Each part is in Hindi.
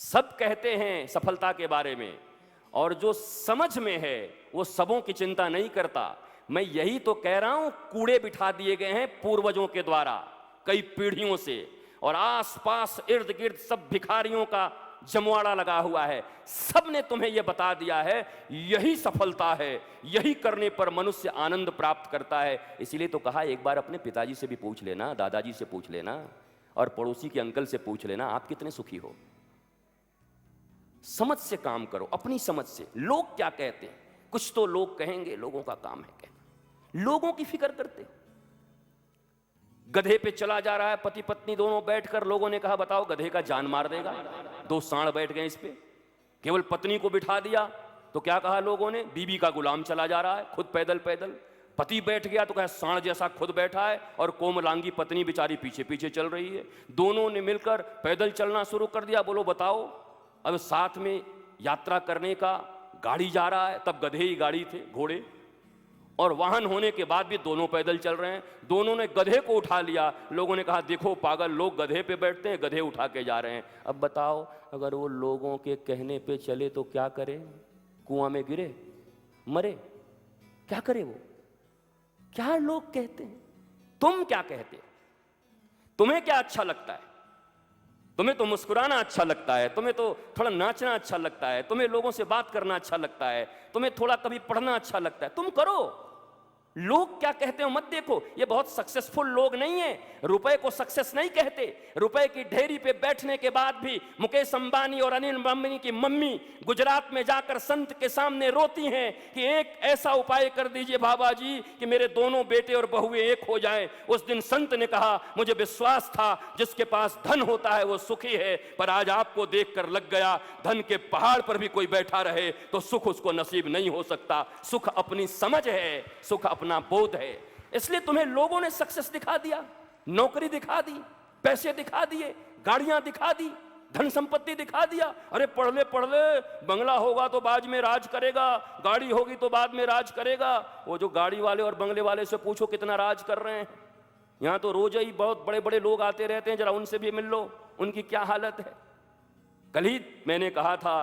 सब कहते हैं सफलता के बारे में, और जो समझ में है वो सबों की चिंता नहीं करता। मैं यही तो कह रहा हूं, कूड़े बिठा दिए गए हैं पूर्वजों के द्वारा कई पीढ़ियों से, और आसपास इर्द गिर्द सब भिखारियों का जमवाड़ा लगा हुआ है। सब ने तुम्हें यह बता दिया है यही सफलता है, यही करने पर मनुष्य आनंद प्राप्त करता है। इसीलिए तो कहा एक बार अपने पिताजी से भी पूछ लेना, दादाजी से पूछ लेना, और पड़ोसी के अंकल से पूछ लेना आप कितने सुखी हो। समझ से काम करो, अपनी समझ से। लोग क्या कहते हैं, कुछ तो लोग कहेंगे, लोगों का काम है कहना, लोगों की फिक्र करते। गधे पे चला जा रहा है पति पत्नी दोनों बैठकर, लोगों ने कहा बताओ गधे का जान मार देगा, दो सांड बैठ गए इस पे। केवल पत्नी को बिठा दिया तो क्या कहा लोगों ने, बीबी का गुलाम चला जा रहा है खुद पैदल पैदल। पति बैठ गया तो कहा सांड जैसा खुद बैठा है, और कोमलांगी पत्नी बेचारी पीछे पीछे चल रही है। दोनों ने मिलकर पैदल चलना शुरू कर दिया। बोलो बताओ, अब साथ में यात्रा करने का गाड़ी जा रहा है, तब गधे ही गाड़ी थे, घोड़े, और वाहन होने के बाद भी दोनों पैदल चल रहे हैं। दोनों ने गधे को उठा लिया। लोगों ने कहा देखो पागल, लोग गधे पे बैठते हैं, गधे उठा के जा रहे हैं। अब बताओ अगर वो लोगों के कहने पे चले तो क्या करे, कुआं में गिरे मरे, क्या करे वो। क्या लोग कहते हैं, तुम क्या कहते हो, तुम्हें क्या अच्छा लगता है। तुम्हें तो मुस्कुराना अच्छा लगता है, तुम्हें तो थोड़ा नाचना अच्छा लगता है, तुम्हें लोगों से बात करना अच्छा लगता है, तुम्हें थोड़ा कभी पढ़ना अच्छा लगता है, तुम करो। लोग क्या कहते हो मत देखो। ये बहुत सक्सेसफुल लोग नहीं है, रुपए को सक्सेस नहीं कहते। रुपए की ढेरी पे बैठने के बाद भी मुकेश अंबानी और अनिल अंबानी की मम्मी गुजरात में जाकर संत के सामने रोती हैं कि एक ऐसा उपाय कर दीजिए बाबा जी कि मेरे दोनों बेटे और बहुएं एक हो जाएं। उस दिन संत ने कहा मुझे विश्वास था जिसके पास धन होता है वो सुखी है, पर आज आपको देखकर लग गया धन के पहाड़ पर भी कोई बैठा रहे तो सुख उसको नसीब नहीं हो सकता। सुख अपनी समझ है, सुख अपना बोध है। इसलिए तुम्हें लोगों ने सक्सेस दिखा दिया, नौकरी दिखा दी, पैसे दिखा दिए, गाड़ियां दिखा दी, धन संपत्ति दिखा दिया। अरे पढ़ ले बंगला होगा तो बाद में राज करेगा, गाड़ी होगी तो बाद में राज करेगा। वो जो गाड़ी वाले और बंगले वाले से पूछो कितना राज कर रहे हैं। यहां तो रोज ही बहुत बड़े बड़े लोग आते रहते हैं, जरा उनसे भी मिल लो, उनकी क्या हालत है। कल ही मैंने कहा था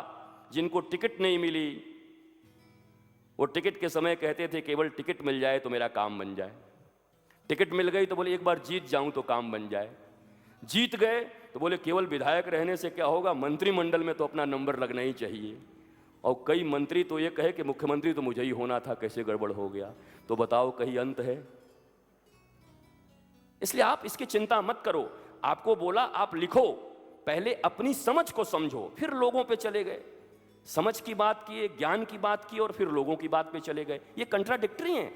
जिनको टिकट नहीं मिली वो टिकट के समय कहते थे केवल टिकट मिल जाए तो मेरा काम बन जाए। टिकट मिल गई तो बोले एक बार जीत जाऊं तो काम बन जाए। जीत गए तो बोले केवल विधायक रहने से क्या होगा, मंत्रिमंडल में तो अपना नंबर लगना ही चाहिए। और कई मंत्री तो ये कहे कि मुख्यमंत्री तो मुझे ही होना था, कैसे गड़बड़ हो गया। तो बताओ कहीं अंत है। इसलिए आप इसकी चिंता मत करो। आपको बोला आप लिखो, पहले अपनी समझ को समझो, फिर लोगों पे चले गए। समझ की बात किए, ज्ञान की बात की, और फिर लोगों की बात पे चले गए। ये कंट्राडिक्टरी है।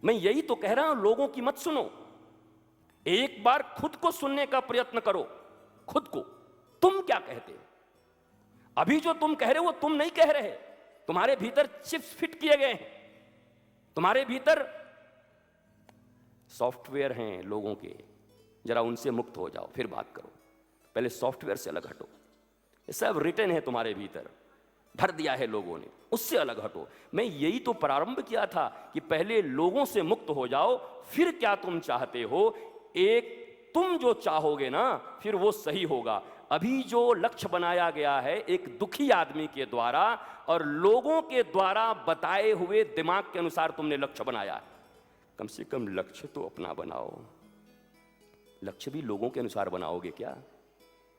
मैं यही तो कह रहा हूं, लोगों की मत सुनो। एक बार खुद को सुनने का प्रयत्न करो, खुद को। तुम क्या कहते हो? अभी जो तुम कह रहे हो वो तुम नहीं कह रहे, तुम्हारे भीतर चिप्स फिट किए गए हैं, तुम्हारे भीतर सॉफ्टवेयर हैं लोगों के। जरा उनसे मुक्त हो जाओ फिर बात करो। पहले सॉफ्टवेयर से अलग हटो। ये सब रिटर्न है तुम्हारे भीतर, भर दिया है लोगों ने, उससे अलग हटो। मैं यही तो प्रारंभ किया था कि पहले लोगों से मुक्त हो जाओ, फिर क्या तुम चाहते हो। एक तुम जो चाहोगे ना फिर वो सही होगा। अभी जो लक्ष्य बनाया गया है एक दुखी आदमी के द्वारा और लोगों के द्वारा बताए हुए दिमाग के अनुसार तुमने लक्ष्य बनाया है। कम से कम लक्ष्य तो अपना बनाओ। लक्ष्य भी लोगों के अनुसार बनाओगे क्या?